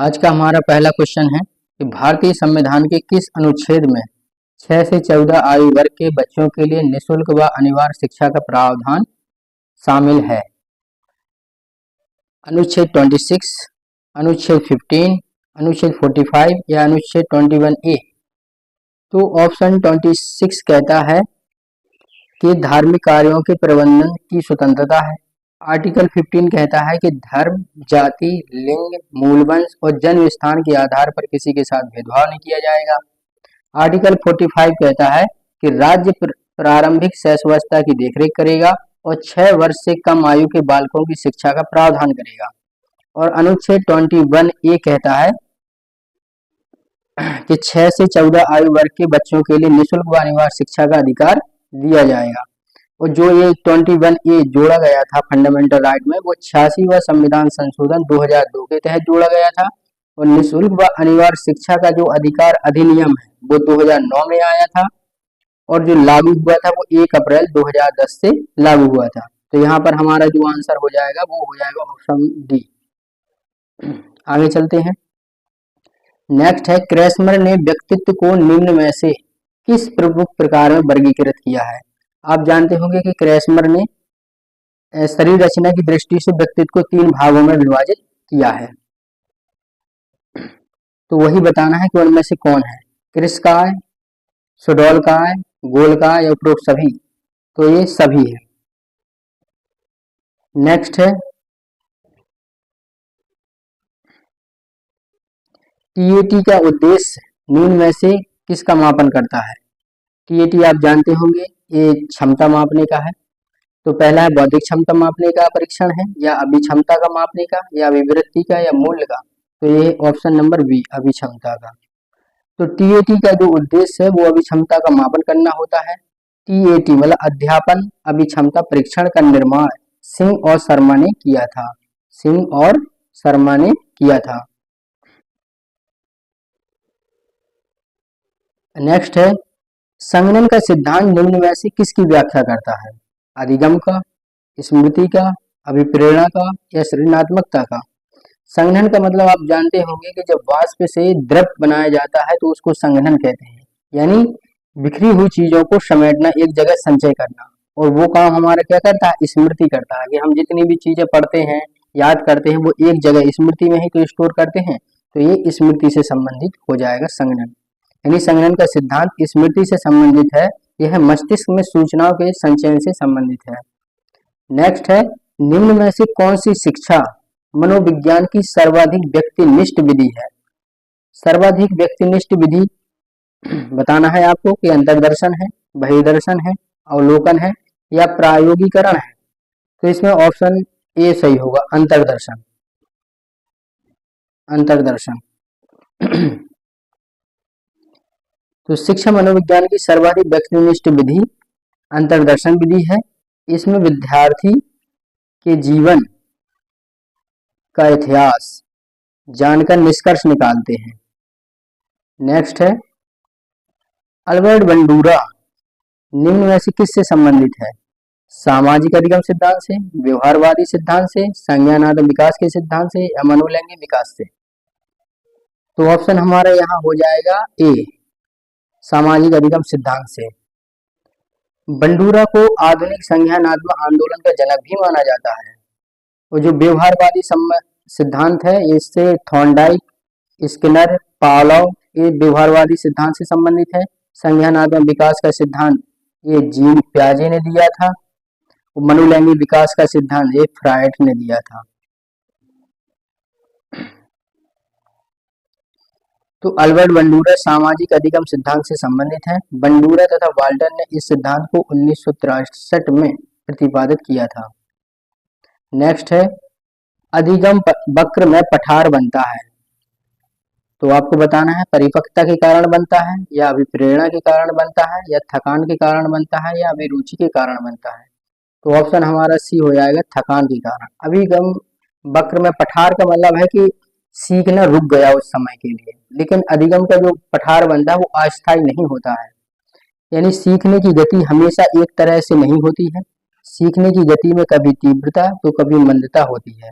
आज का हमारा पहला क्वेश्चन है कि भारतीय संविधान के किस अनुच्छेद में 6 से 14 आयु वर्ग के बच्चों के लिए निःशुल्क व अनिवार्य शिक्षा का प्रावधान शामिल है। अनुच्छेद 26, अनुच्छेद 15, अनुच्छेद 45 या अनुच्छेद 21A। तो ऑप्शन 26 कहता है कि धार्मिक कार्यों के प्रबंधन की स्वतंत्रता है। आर्टिकल 15 कहता है कि धर्म, जाति, लिंग, मूलवंश और जन्म स्थान के आधार पर किसी के साथ भेदभाव नहीं किया जाएगा। आर्टिकल 45 कहता है कि राज्य प्रारंभिक शैशवावस्था की देखरेख करेगा और 6 वर्ष से कम आयु के बालकों की शिक्षा का प्रावधान करेगा। और अनुच्छेद 21A कहता है कि 6 से 14 आयु वर्ग के बच्चों के लिए निःशुल्क व अनिवार्य शिक्षा का अधिकार दिया जाएगा। और जो ये 21A जोड़ा गया था फंडामेंटल राइट में, वो 86वां संविधान संशोधन 2002 के तहत जोड़ा गया था। और निःशुल्क व अनिवार्य शिक्षा का जो अधिकार अधिनियम है वो 2009 में आया था और जो लागू हुआ था वो 1 अप्रैल 2010 से लागू हुआ था। तो यहाँ पर हमारा जो आंसर हो जाएगा वो हो जाएगा ऑप्शन डी। आगे चलते हैं। नेक्स्ट है, क्रेसमर ने व्यक्तित्व को निम्न में से किस प्रमुख प्रकार में वर्गीकृत किया है। आप जानते होंगे कि क्रेसमर ने शरीर रचना की दृष्टि से व्यक्तित्व को 3 भागों में विभाजित किया है। तो वही बताना है कि उनमें से कौन है, कृशकाय, सुडौलकाय, गोलकाय या उपरोक्त सभी। तो ये सभी है। नेक्स्ट है, टीएटी का उद्देश्य निम्न में से किसका मापन करता है। टीएटी आप जानते होंगे ये क्षमता मापने का है। तो पहला है बौद्धिक क्षमता मापने का परीक्षण है, या अभिक्षमता का मापने का, या अभिवृत्ति का, या मूल्य का। तो ये ऑप्शन नंबर बी, अभिक्षमता का। तो टीएटी का जो उद्देश्य है वो अभिक्षमता का मापन करना होता है। टीएटी मतलब अध्यापन अभिक्षमता परीक्षण का निर्माण सिंह और शर्मा ने किया था। सिंह और शर्मा ने किया था। नेक्स्ट है, संगणन का सिद्धांत निम्न में से किसकी व्याख्या करता है। अधिगम का, स्मृति का, अभिप्रेरणा का, या सृजनात्मकता का। संगणन का मतलब आप जानते होंगे कि जब वाष्प से द्रव बनाया जाता है तो उसको संगणन कहते हैं, यानी बिखरी हुई चीजों को समेटना, एक जगह संचय करना। और वो काम हमारा क्या करता है, स्मृति करता है, कि हम जितनी भी चीजें पढ़ते हैं, याद करते हैं, वो एक जगह स्मृति में ही तो स्टोर करते हैं। तो ये स्मृति से संबंधित हो जाएगा संगणन। यानी संगणन का सिद्धांत स्मृति से संबंधित है, यह मस्तिष्क में सूचनाओं के संचयन से संबंधित है। नेक्स्ट है, निम्न में से कौन सी शिक्षा मनोविज्ञान की सर्वाधिक व्यक्तिनिष्ठ विधि है। सर्वाधिक व्यक्तिनिष्ठ विधि बताना है आपको कि अंतर्दर्शन है, बहिर्दर्शन है, अवलोकन है, या प्रायोगिकरण है। तो इसमें ऑप्शन ए सही होगा, अंतर्दर्शन। अंतर्दर्शन तो शिक्षा मनोविज्ञान की सर्वाधिक व्यक्तिनिष्ठ विधि अंतर्दर्शन विधि है। इसमें विद्यार्थी के जीवन का इतिहास जानकर निष्कर्ष निकालते हैं। नेक्स्ट है, अल्बर्ट बंडूरा निम्न में से किससे संबंधित है। सामाजिक अधिगम सिद्धांत से, व्यवहारवादी सिद्धांत से, संज्ञानात्मक विकास के सिद्धांत से, या मनोलैंगिक विकास से। तो ऑप्शन हमारा यहाँ हो जाएगा ए, सामाजिक अधिगम सिद्धांत से। बंडूरा को आधुनिक संज्ञानात्मक आंदोलन का जनक भी माना जाता है। और जो व्यवहारवादी सिद्धांत है इससे थॉर्नडाइक, स्किनर, पावलोव, ये व्यवहारवादी सिद्धांत से संबंधित है। संज्ञानात्मक विकास का सिद्धांत ये जीन पियाजे ने दिया था। मनोलैंगिक विकास का सिद्धांत ये फ्रायड ने दिया था। तो अल्बर्ट बंडूरा सामाजिक अधिगम सिद्धांत से संबंधित है। बंडूरा तथा वाल्टर ने इस सिद्धांत को 1963 में प्रतिपादित किया था। नेक्स्ट है, अधिगम वक्र में पठार बनता है। तो आपको बताना है परिपक्वता के कारण बनता है, या अभिप्रेरणा के कारण बनता है, या थकान के कारण बनता है, या अभिरुचि के कारण बनता है। तो ऑप्शन हमारा सी हो जाएगा, थकान के कारण। अभिगम वक्र में पठार का मतलब है कि सीखना रुक गया उस समय के लिए, लेकिन अधिगम का जो पठार बनता है वो अस्थायी नहीं होता है। यानी सीखने की गति हमेशा एक तरह से नहीं होती है। सीखने की गति में कभी तीव्रता तो कभी मंदता होती है।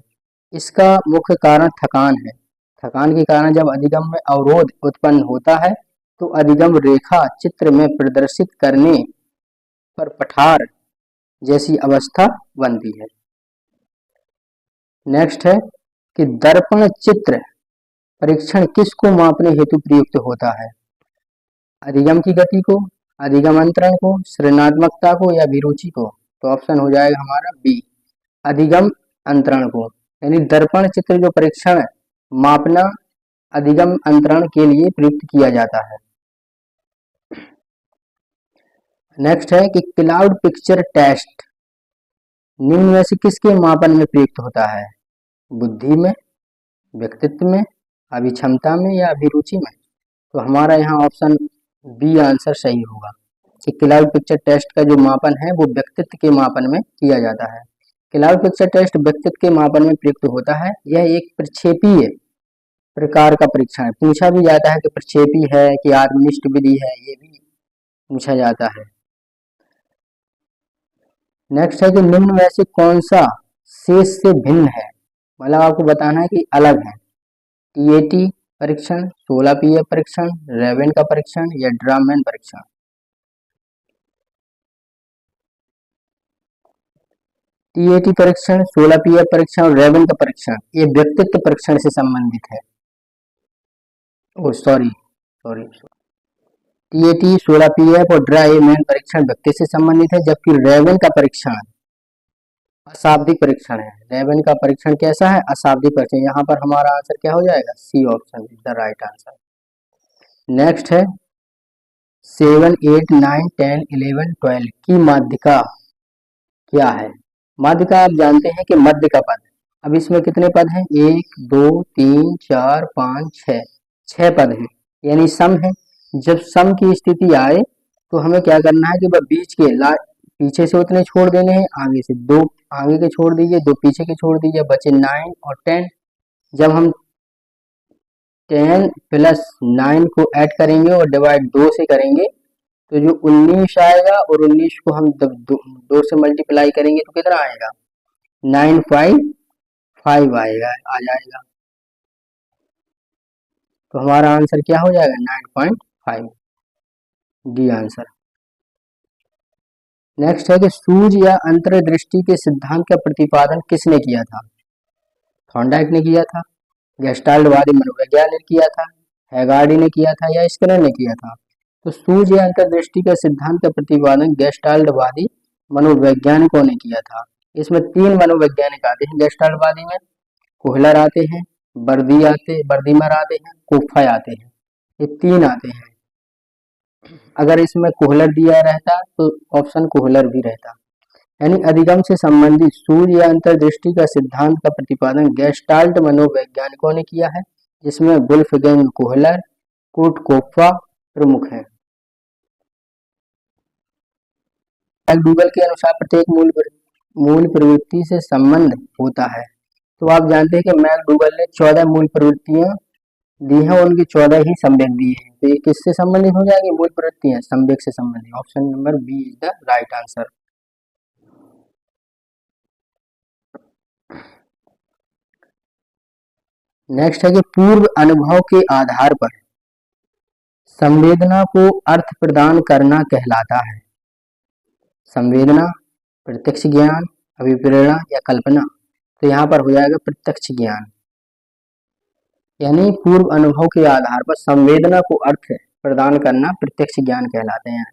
इसका मुख्य कारण थकान है। थकान के कारण जब अधिगम में अवरोध उत्पन्न होता है तो अधिगम रेखा चित्र में प्रदर्शित करने पर पठार जैसी अवस्था बनती है। नेक्स्ट है कि दर्पण चित्र परीक्षण किसको मापने हेतु प्रयुक्त होता है? अधिगम की गति को, अधिगम अंतरण को, सृजनात्मकता को या अभिरुचि को? तो ऑप्शन हो जाएगा हमारा बी, अधिगम अंतरण को। यानी दर्पण चित्र जो परीक्षण मापना अधिगम अंतरण के लिए प्रयुक्त किया जाता है। नेक्स्ट है कि क्लाउड पिक्चर टेस्ट निम्न में से किसके मापन में प्रयुक्त होता है? बुद्धि में, व्यक्तित्व में, अभिक्षमता में या अभिरुचि में? तो हमारा यहाँ ऑप्शन बी आंसर सही होगा कि क्लाउड पिक्चर टेस्ट का जो मापन है वो व्यक्तित्व के मापन में किया जाता है। क्लाउड पिक्चर टेस्ट व्यक्तित्व के मापन में प्रयुक्त होता है। यह एक प्रक्षेपीय प्रकार का परीक्षण है। पूछा भी जाता है कि प्रक्षेपी है कि आत्मनिष्ठ विधि है, ये भी पूछा जाता है। नेक्स्ट है कि निम्न में से कौन सा शेष से भिन्न है? मतलब आपको बताना है कि अलग है। टीएटी परीक्षण, 16 पीए परीक्षण, रेवेन का परीक्षण या ड्रामैन परीक्षण? टीएटी परीक्षण, 16 पीए परीक्षण और रेवेन का परीक्षण ये व्यक्तित्व परीक्षण से संबंधित है। ओ सॉरी, टीएटी, 16 पीएफ और ड्रामैन परीक्षण व्यक्ति से संबंधित है, जबकि रेवेन का परीक्षण अशाब्दिक परीक्षण है। रेवेन का परीक्षण कैसा है? अशाब्दिक परीक्षण। यहाँ पर हमारा आंसर क्या हो जाएगा? C option is the right answer. Next है 7, 8, 9, 10, 11, 12 की माध्यिका क्या है? माध्यिका आप जानते हैं कि मध्य का पद। अब इसमें कितने पद हैं? 1, 2, 3, 4, 5, 6, 6 पद हैं, यानी सम है। जब सम की स्थिति आए तो हमें क्या करना है कि वह बीच के पीछे से उतने छोड़ देने हैं, आगे से 2 आगे के छोड़ दीजिए, 2 पीछे के छोड़ दीजिए, बचे 9 और 10। जब हम 10 प्लस 9 को ऐड करेंगे और डिवाइड 2 से करेंगे तो जो 19 आएगा और 19 को हम 2 से मल्टीप्लाई करेंगे तो कितना आएगा? 955 आएगा, आ जाएगा। तो हमारा आंसर क्या हो जाएगा? 9.5, डी आंसर। नेक्स्ट है कि सूझ या अंतर्दृष्टि के सिद्धांत का प्रतिपादन किसने किया था? थॉर्नडाइक ने किया था, गेस्टाल्टवादी मनोवैज्ञानिक ने किया था, हैगार्डी ने किया था या स्किनर ने किया था? तो सूझ या अंतर्दृष्टि का सिद्धांत का प्रतिपादन गेस्टाल्टवादी मनोवैज्ञानिकों ने किया था। इसमें 3 मनोवैज्ञानिक आते हैं गेस्टाल्टवादी में, कोहलर आते हैं, बर्दीमर आते हैं, कोफाय आते हैं। ये 3 आते हैं। अगर इसमें कोहलर दिया रहता तो ऑप्शन कोहलर भी रहता। यानी अधिगम से संबंधित सूझ या अंतर्दृष्टि का सिद्धांत का प्रतिपादन गेस्टाल्ट मनोवैज्ञानिकों ने किया है, जिसमें वुल्फगैंग कोहलर, कुर्ट कोप्फा प्रमुख हैं। मैकडूगल के अनुसार प्रत्येक मूल प्रवृत्ति से संबंध होता है। तो आप जानते हैं कि मैकडूगल ने 14 मूल प्रवृत्तियां दी हैं, उनकी 14 ही संवेग दिए हैं। तो ये किससे संबंधित हो जाएंगे? मूल प्रवृत्तियां संवेग से संबंधित। Option number B is the right answer. Next है कि पूर्व अनुभव के आधार पर संवेदना को अर्थ प्रदान करना कहलाता है। संवेदना, प्रत्यक्ष ज्ञान, अभिप्रेरणा या कल्पना? तो यहाँ पर हो जाएगा प्रत्यक्ष ज्ञान। यानी पूर्व अनुभव के आधार पर संवेदना को अर्थ प्रदान करना प्रत्यक्ष ज्ञान कहलाते हैं।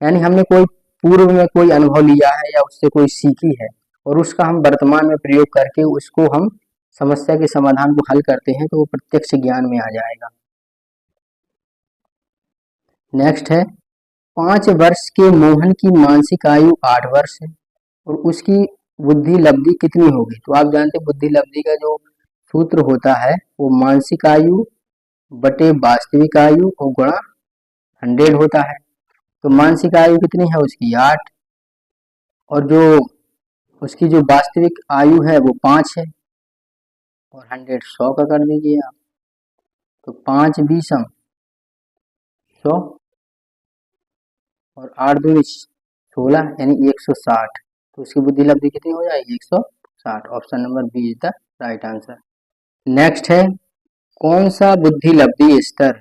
यानी हमने कोई पूर्व में कोई अनुभव लिया है या उससे कोई सीखी है और उसका हम वर्तमान में प्रयोग करके उसको हम समस्या के समाधान को हल करते हैं तो वो प्रत्यक्ष ज्ञान में आ जाएगा। नेक्स्ट है 5 वर्ष के मोहन की मानसिक आयु 8 वर्ष है और उसकी बुद्धि लब्धि कितनी होगी? तो आप जानते हैं बुद्धि लब्धि का जो सूत्र होता है वो मानसिक आयु बटे वास्तविक आयु और गुणा 100 होता है। तो मानसिक आयु कितनी है उसकी? 8, और जो उसकी जो वास्तविक आयु है वो 5 है, और 100 100 का कर दीजिए आप, तो 5 20 100 और 8 दूनी 16 यानी 160। तो उसकी बुद्धि लब्धि कितनी हो जाएगी? 160। Option number B is the right answer. Next है कौन सा बुद्धि लब्धि स्तर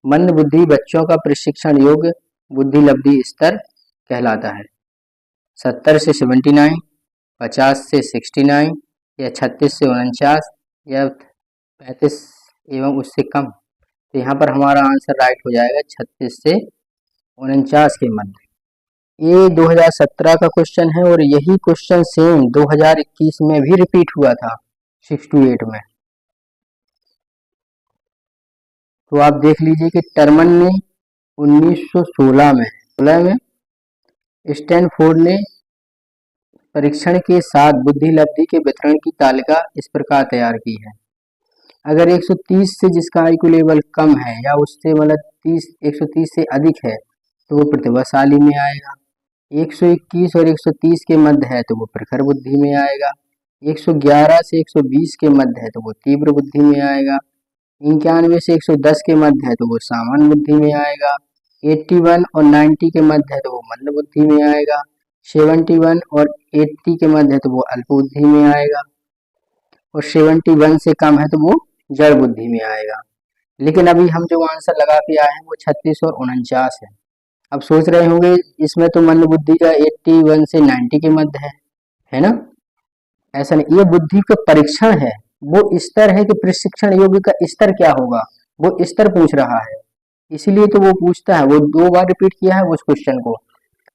मंद बुद्धि बच्चों का प्रशिक्षण योग्य बुद्धि लब्धि स्तर कहलाता है? 70 से 79, 50 से 69 या 36 से 49 या 35 एवं उससे कम? तो यहाँ पर हमारा आंसर राइट हो जाएगा 36 से 49 के मध्य। ये 2017 का क्वेश्चन है और यही क्वेश्चन सेम 2021 में भी रिपीट हुआ था 6 to 8 में। तो आप देख लीजिए कि टर्मन ने 1916 में स्टैनफोर्ड ने परीक्षण के साथ बुद्धि लब्धि के वितरण की तालिका इस प्रकार तैयार की है। अगर 130 से जिसका IQ लेवल कम है या उससे मतलब 130 से अधिक है तो वो प्रतिभाशाली में आएगा। 121 और 130 के मध्य है तो वो प्रखर बुद्धि में आएगा। 111 से 120 के मध्य है तो वो तीव्र बुद्धि में आएगा। 91 से 110 के मध्य है तो वो सामान्य बुद्धि में आएगा। 81 और 90 के मध्य है तो वो मंद बुद्धि में आएगा। 71 और 80 के मध्य है तो वो अल्प बुद्धि में आएगा और 71 से कम है तो वो जड़ बुद्धि में आएगा। लेकिन अभी हम जो आंसर लगा के आए हैं वो 36 और 49 है। अब सोच रहे होंगे इसमें तो मंद बुद्धि का 81 से 90 के मध्य है ना? ऐसा नहीं, ये बुद्धि का परीक्षण है, वो स्तर है कि प्रशिक्षण योग्य का स्तर क्या होगा, वो स्तर पूछ रहा है। इसीलिए तो वो पूछता है, वो 2 बार रिपीट किया है उस क्वेश्चन को।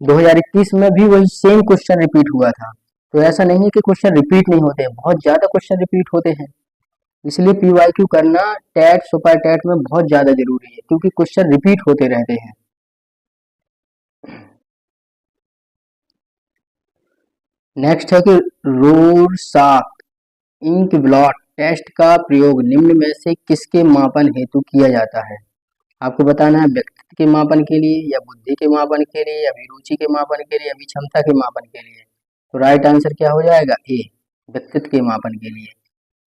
2021 में भी वही सेम क्वेश्चन रिपीट हुआ था। तो ऐसा नहीं है कि क्वेश्चन रिपीट नहीं होते, बहुत ज्यादा क्वेश्चन रिपीट होते हैं। इसलिए PYQ करना टैट सुपर टैट में बहुत ज्यादा जरूरी है क्योंकि क्वेश्चन रिपीट होते रहते हैं। नेक्स्ट है कि रोरशाक इंक ब्लॉट टेस्ट का प्रयोग निम्न में से किसके मापन हेतु किया जाता है? आपको बताना है व्यक्तित्व के मापन के लिए या बुद्धि के मापन के लिए या अभिरुचि के मापन के लिए या क्षमता के मापन के लिए। तो राइट आंसर क्या हो जाएगा? ए, व्यक्तित्व के मापन के लिए।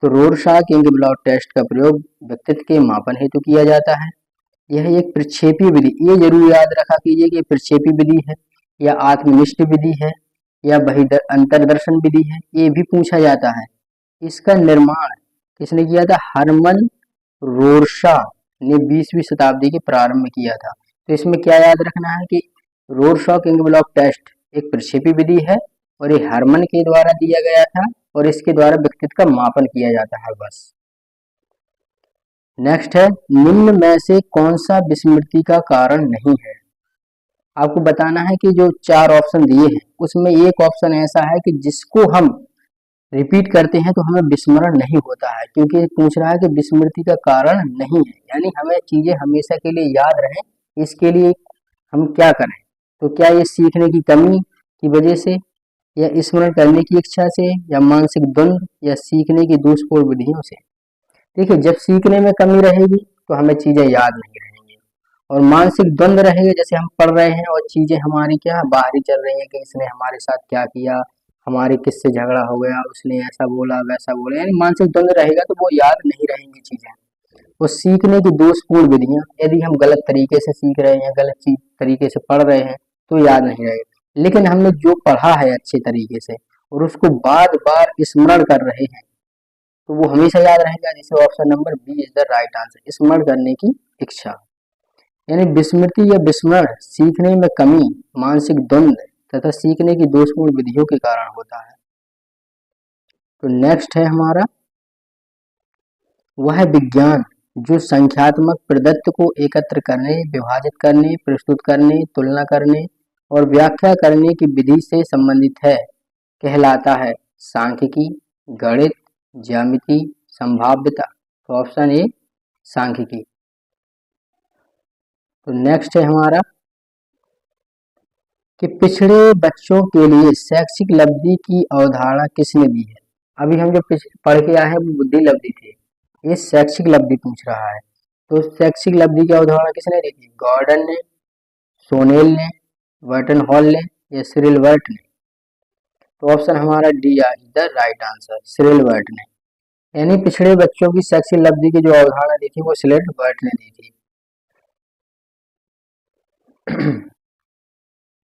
तो रोरशाक इंक ब्लॉट टेस्ट का प्रयोग व्यक्तित्व के मापन हेतु किया जाता है। यह एक प्रक्षेपी विधि, ये जरूर याद रखा कीजिए कि प्रक्षेपी विधि है या आत्मनिष्ठ विधि है या अंतरदर्शन विधि है, ये भी पूछा जाता है। इसका निर्माण किसने किया था? हरमन रोरशा ने 20वीं शताब्दी के प्रारंभ में किया था। तो इसमें क्या याद रखना है कि रोरशॉक इंक ब्लॉट टेस्ट एक प्रक्षेपी विधि है और ये हरमन के द्वारा दिया गया था और इसके द्वारा व्यक्तित्व का मापन किया जाता है बस। नेक्स्ट है निम्न में से कौन सा विस्मृति का कारण नहीं है? आपको बताना है कि जो 4 ऑप्शन दिए हैं उसमें एक ऑप्शन ऐसा है कि जिसको हम रिपीट करते हैं तो हमें विस्मरण नहीं होता है, क्योंकि पूछ रहा है कि विस्मृति का कारण नहीं है, यानी हमें चीजें हमेशा के लिए याद रहें, इसके लिए हम क्या करें? तो क्या ये सीखने की कमी की वजह से या स्मरण करने की इच्छा से या मानसिक द्वंद या सीखने की दोषपूर्ण विधियों से? देखिए, जब सीखने में कमी रहेगी तो हमें चीजें याद नहीं रहेंगी और मानसिक द्वंद रहेगा, जैसे हम पढ़ रहे हैं और चीजें हमारी क्या बाहरी चल रही हैं कि इसने हमारे साथ क्या किया, हमारे किससे झगड़ा हो गया, उसने ऐसा बोला वैसा बोला, यानी मानसिक द्वंद रहेगा तो वो याद नहीं रहेंगी चीजें। वो सीखने की दोषपूर्ण विधियां, यदि हम गलत तरीके से सीख रहे हैं, गलत चीज तरीके से पढ़ रहे हैं तो याद नहीं रहेगा। लेकिन हमने जो पढ़ा है अच्छे तरीके से और उसको बार बार स्मरण कर रहे हैं तो वो हमेशा याद रहेगा। जैसे option number B is the right answer, स्मरण करने की इच्छा। यानी विस्मृति या विस्मरण सीखने में कमी, मानसिक द्वंद तथा सीखने की दोषपूर्ण विधियों के कारण होता है। तो नेक्स्ट है हमारा वह विज्ञान जो संख्यात्मक प्रदत्त को एकत्र करने, विभाजित करने, प्रस्तुत करने, तुलना करने और व्याख्या करने की विधि से संबंधित है कहलाता है सांख्यिकी, गणित, ज्यामिति, संभाव्यता। तो ऑप्शन ए सांख्यिकी। तो नेक्स्ट है हमारा कि पिछड़े बच्चों के लिए शैक्षिक लब्धि की अवधारणा किसने दी है? अभी हम जो पढ़ के आए हैं वो बुद्धि लब्धि थी, ये शैक्षिक लब्धि पूछ रहा है। तो शैक्षिक लब्धि की अवधारणा किसने दी थी? गॉर्डन ने, सोनेल ने, वर्टन हॉल ने या सिरिल वर्ट ने? तो ऑप्शन हमारा D is the right answer, Cyril Burt ने। यानी पिछड़े बच्चों की शैक्षिक लब्धि की जो अवधारणा दी थी वो सिरिल वर्ट ने दी थी।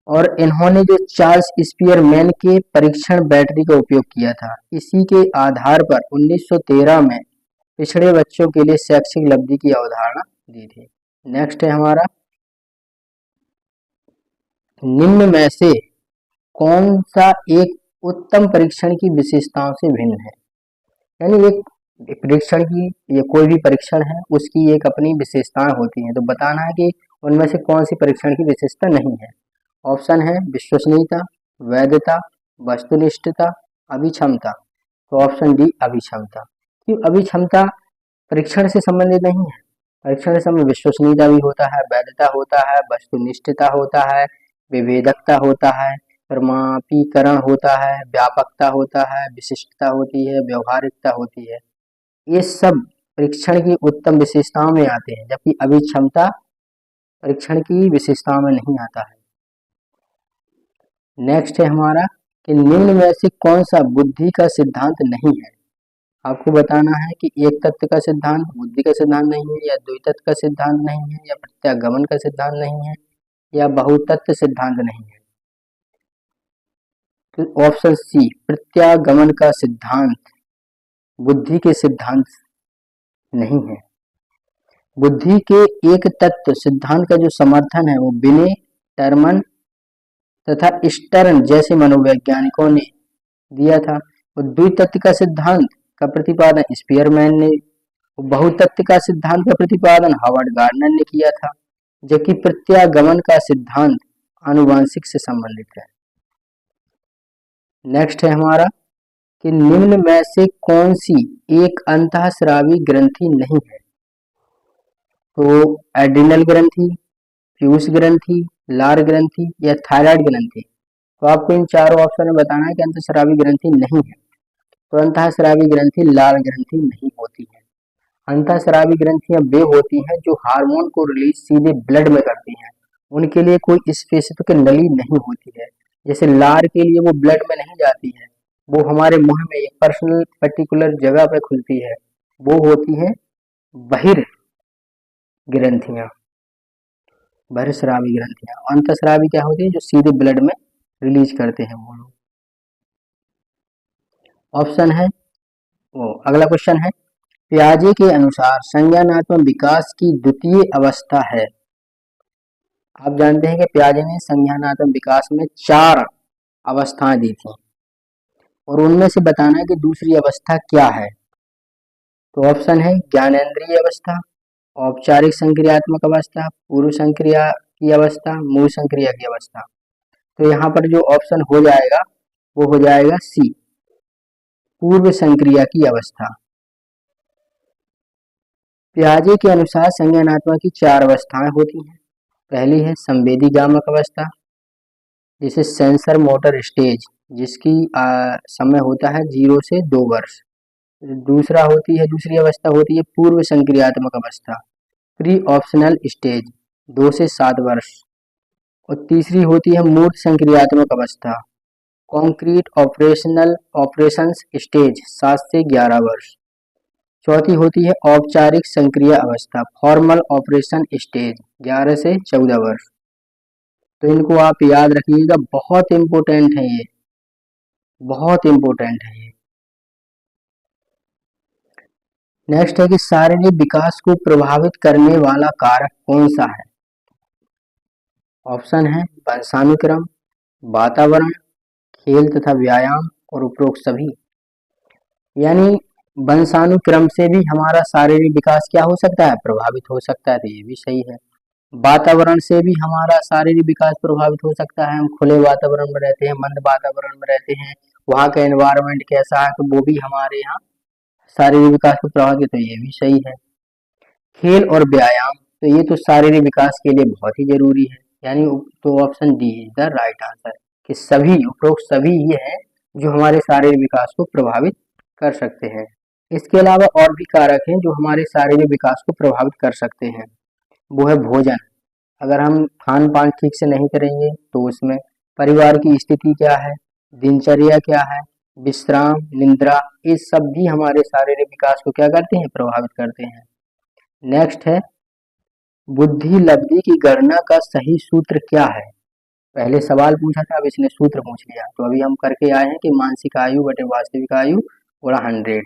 और इन्होंने जो चार्ल्स स्पीयरमैन के परीक्षण बैटरी का उपयोग किया था, इसी के आधार पर 1913 में पिछड़े बच्चों के लिए शैक्षिक लब्धि की अवधारणा दी थी। नेक्स्ट है हमारा, निम्न में से कौन सा एक उत्तम परीक्षण की विशेषताओं से भिन्न है। यानी एक परीक्षण की, ये कोई भी परीक्षण है उसकी एक अपनी विशेषताएं होती हैं, तो बताना है कि उनमें से कौन सी परीक्षण की विशेषता नहीं है। ऑप्शन है विश्वसनीयता, वैधता, वस्तुनिष्ठता, अभिक्षमता। तो ऑप्शन डी अभिक्षमता। क्यों अभिक्षमता परीक्षण से संबंधित नहीं है। परीक्षण से संबंधित विश्वसनीयता भी होता है, वैधता होता है, वस्तुनिष्ठता होता है, विभेदकता होता है, प्रमापीकरण होता है, व्यापकता होता है, विशिष्टता होती है, व्यवहारिकता होती है। ये सब परीक्षण की उत्तम विशेषताओं में आते हैं, जबकि अभिक्षमता परीक्षण की विशेषताओं में नहीं आता है। नेक्स्ट है हमारा कि निम्न में से कौन सा बुद्धि का सिद्धांत नहीं है। आपको बताना है कि एक तत्व का सिद्धांत बुद्धि का सिद्धांत नहीं है, या द्वितत्व का सिद्धांत नहीं है, या प्रत्यागमन का सिद्धांत नहीं है, या बहुतत्व सिद्धांत नहीं है। तो ऑप्शन सी प्रत्यागमन का सिद्धांत बुद्धि के सिद्धांत नहीं है। बुद्धि के एक तत्व सिद्धांत का जो समर्थन है वो बिने, टर्मन तथा स्टर्न जैसे मनोवैज्ञानिकों ने दिया था। और द्वितत्व का सिद्धांत का प्रतिपादन स्पीयरमैन ने, बहुतत्व का सिद्धांत का प्रतिपादन हार्वर्ड गार्डनर ने किया था, जबकि प्रत्यागमन का सिद्धांत आनुवांशिक से संबंधित है। नेक्स्ट है हमारा कि निम्न में से कौन सी एक अंतःस्रावी ग्रंथि नहीं है। तो एड्रिनल ग्रंथि, पीयूष ग्रंथि, लार ग्रंथि, या थायराइड ग्रंथि। तो आपको इन चारों ऑप्शन में बताना है कि अंतःस्रावी ग्रंथि नहीं है। तो अंतःस्रावी ग्रंथि लार ग्रंथि नहीं होती है। अंतःस्रावी ग्रंथियां वे होती हैं जो हार्मोन को रिलीज सीधे ब्लड में करती हैं। उनके लिए कोई स्पेसिफिक नली नहीं होती है। जैसे लार के लिए वो ब्लड में नहीं जाती है, वो हमारे मुंह में एक पर्सनल पर्टिकुलर जगह पे खुलती है, वो होती है बहिर ग्रंथियां, बहिर्स्रावी ग्रंथियां। अंतःस्रावी क्या होती है, जो सीधे ब्लड में रिलीज करते हैं वो लोग। ऑप्शन है वो, अगला क्वेश्चन है, पियाजे के अनुसार संज्ञानात्मक विकास की द्वितीय अवस्था है। आप जानते हैं कि पियाजे ने संज्ञानात्मक विकास में 4 अवस्थाएं दी थी, और उनमें से बताना है कि दूसरी अवस्था क्या है। तो ऑप्शन है ज्ञानेंद्रिय अवस्था, औपचारिक संक्रियात्मक अवस्था, पूर्व संक्रिया की अवस्था, मूल संक्रिया की अवस्था। तो यहाँ पर जो ऑप्शन हो जाएगा वो हो जाएगा सी, पूर्व संक्रिया की अवस्था। पियाजे के अनुसार संज्ञानात्मक की 4 अवस्थाएं होती हैं। पहली है संवेदी गामक अवस्था, जिसे सेंसर मोटर स्टेज, जिसकी समय होता है 0 से 2 वर्ष। दूसरी अवस्था होती है पूर्व संक्रियात्मक अवस्था, प्री ऑप्शनल स्टेज, 2 से 7 वर्ष। और तीसरी होती है मूर्त संक्रियात्मक अवस्था, कॉन्क्रीट ऑपरेशंस स्टेज, 7 से 11 वर्ष। चौथी होती है औपचारिक संक्रिया अवस्था, फॉर्मल ऑपरेशन स्टेज, 11 से 14 वर्ष। तो इनको आप याद रखिएगा, बहुत इंपॉर्टेंट है ये, बहुत इंपॉर्टेंट है ये। नेक्स्ट है कि शारीरिक विकास को प्रभावित करने वाला कारक कौन सा है। ऑप्शन है वंशानुक्रम, वातावरण, खेल तथा व्यायाम, और उपरोक्त सभी। यानी वंशानुक्रम से भी हमारा शारीरिक विकास क्या हो सकता है, प्रभावित हो सकता है, तो ये भी सही है। वातावरण से भी हमारा शारीरिक विकास प्रभावित हो सकता है, हम खुले वातावरण में रहते हैं, मंद वातावरण में रहते हैं, वहाँ का एनवायरनमेंट कैसा है, तो वो भी हमारे यहाँ शारीरिक विकास को प्रभावित, तो ये भी सही है। खेल और व्यायाम, तो ये तो शारीरिक विकास के लिए बहुत ही जरूरी है, यानी तो option D is the right answer, कि सभी उपरोक्त सभी ये है जो हमारे शारीरिक विकास को प्रभावित कर सकते हैं। इसके अलावा और भी कारक हैं जो हमारे शारीरिक विकास को प्रभावित कर सकते हैं, वो है भोजन। अगर हम खान पान ठीक से नहीं करेंगे तो उसमें परिवार की स्थिति क्या है, दिनचर्या क्या है, विश्राम, निद्रा, ये सब भी हमारे शारीरिक विकास को क्या करते हैं, प्रभावित करते हैं। नेक्स्ट है बुद्धि लब्धि की गणना का सही सूत्र क्या है। पहले सवाल पूछा था, अब इसने सूत्र पूछ लिया, तो अभी हम करके आए हैं कि मानसिक आयु बटे वास्तविक आयु गुणा 100।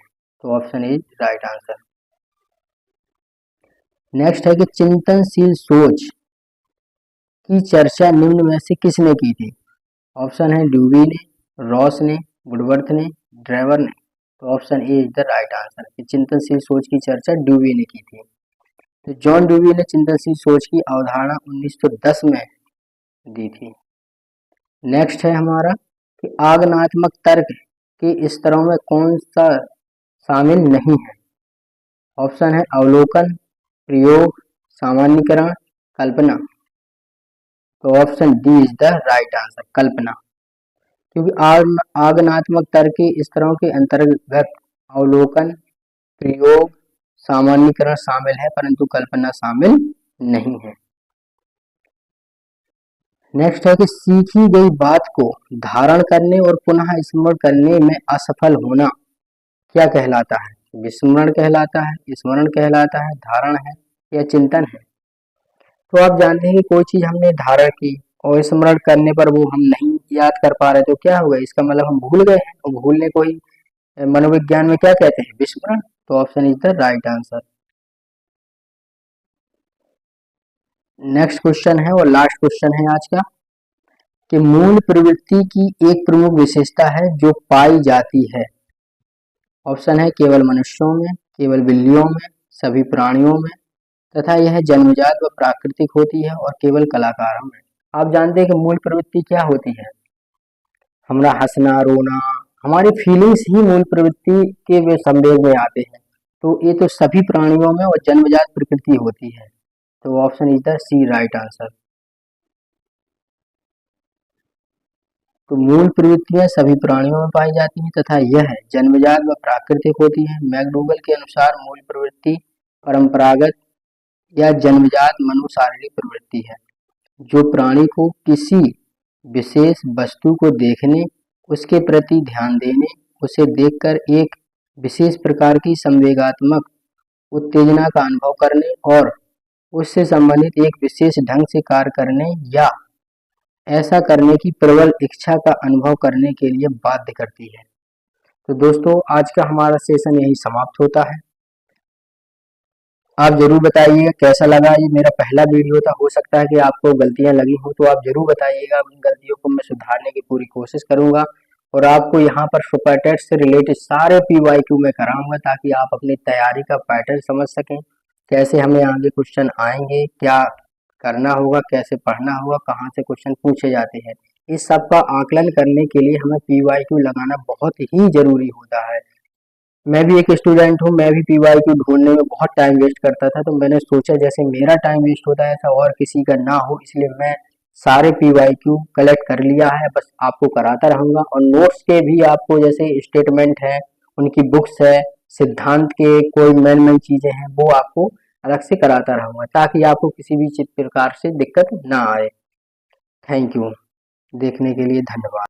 तो option is right answer. Next है कि चिंतनशील सोच की चर्चा निम्न में से किसने की थी? ऑप्शन है ड्यूवी ने, रॉस ने, वुडवर्थ ने, ड्राइवर ने। तो option A is the right answer कि चिंतनशील सोच की चर्चा ड्यूवी ने की थी। तो जॉन ड्यूवी ने चिंतनशील सोच की अवधारणा 1910 में दी थी। नेक्स्ट है हमारा कि आगमनात्मक तर्क के स्तरों में कौन सा शामिल नहीं है? ऑप्शन है अवलोकन, प्रयोग, सामान्यीकरण, कल्पना। तो option D is the right answer, कल्पना। क्योंकि आगमनात्मक तर्क के स्तरों के अंतर्गत अवलोकन, प्रयोग, सामान्यीकरण शामिल है, परंतु कल्पना शामिल नहीं है। नेक्स्ट है कि सीखी गई बात को धारण करने और पुनः स्मरण करने में असफल होना क्या कहलाता है? विस्मरण कहलाता है, स्मरण कहलाता है, धारण है या चिंतन है? तो आप जानते हैं कि कोई चीज हमने धारण की और स्मरण करने पर वो हम नहीं याद कर पा रहे, तो क्या होगा? इसका मतलब हम भूल गए हैं, और भूलने को ही मनोविज्ञान में क्या कहते हैं? विस्मरण। तो option is the right answer. Next question है और लास्ट क्वेश्चन है आज का कि मूल प्रवृत्ति की एक प्रमुख विशेषता है जो पाई जाती है। ऑप्शन है केवल मनुष्यों में, केवल बिल्लियों में, सभी प्राणियों में, तथा यह जन्मजात व प्राकृतिक होती है और केवल कलाकारों में। आप जानते हैं कि मूल प्रवृत्ति क्या होती है? हमारा हंसना, रोना, हमारी फीलिंग्स ही मूल प्रवृत्ति के वे संवेग में आते हैं। तो ये तो सभी प्राणियों में और जन्मजात प्रकृति होती है। तो option is the C right answer. तो मूल प्रवृत्तियां सभी प्राणियों में पाई जाती हैं तथा यह जन्मजात व प्राकृतिक होती है। मैकडोगल के अनुसार मूल प्रवृत्ति परंपरागत या जन्मजात मनोशारीरिक प्रवृत्ति है जो प्राणी को किसी विशेष वस्तु को देखने, उसके प्रति ध्यान देने, उसे देखकर एक विशेष प्रकार की संवेगात्मक उत्तेजना का अनुभव करने और उससे संबंधित एक विशेष ढंग से कार्य करने या ऐसा करने की प्रबल इच्छा का अनुभव करने के लिए बाध्य करती है। तो दोस्तों आज का हमारा सेशन यही समाप्त होता है। आप जरूर बताइएगा कैसा लगा, ये मेरा पहला वीडियो था, हो सकता है कि आपको गलतियां लगी हो तो आप जरूर बताइएगा, उन गलतियों को मैं सुधारने की पूरी कोशिश करूंगा और आपको यहाँ पर सुपर टेस्ट से रिलेटेड सारे PYQ में कराऊंगा ताकि आप अपनी तैयारी का पैटर्न समझ सकें, कैसे हमें आगे क्वेश्चन आएंगे, क्या करना होगा, कैसे पढ़ना होगा, कहाँ से क्वेश्चन पूछे जाते हैं। इस सब का आकलन करने के लिए हमें PYQ लगाना बहुत ही जरूरी होता है। मैं भी एक स्टूडेंट हूँ, मैं भी PYQ ढूंढने में बहुत टाइम वेस्ट करता था, तो मैंने सोचा जैसे मेरा टाइम वेस्ट होता है ऐसा और किसी का ना हो, इसलिए मैं सारे PYQ कलेक्ट कर लिया है, बस आपको कराता रहूंगा। और नोट्स के भी आपको जैसे स्टेटमेंट है, उनकी बुक्स है, सिद्धांत के कोई मेन चीजें हैं, वो आपको अलग से कराता रहूंगा ताकि आपको किसी भी प्रकार से दिक्कत ना आए। थैंक यू, देखने के लिए धन्यवाद।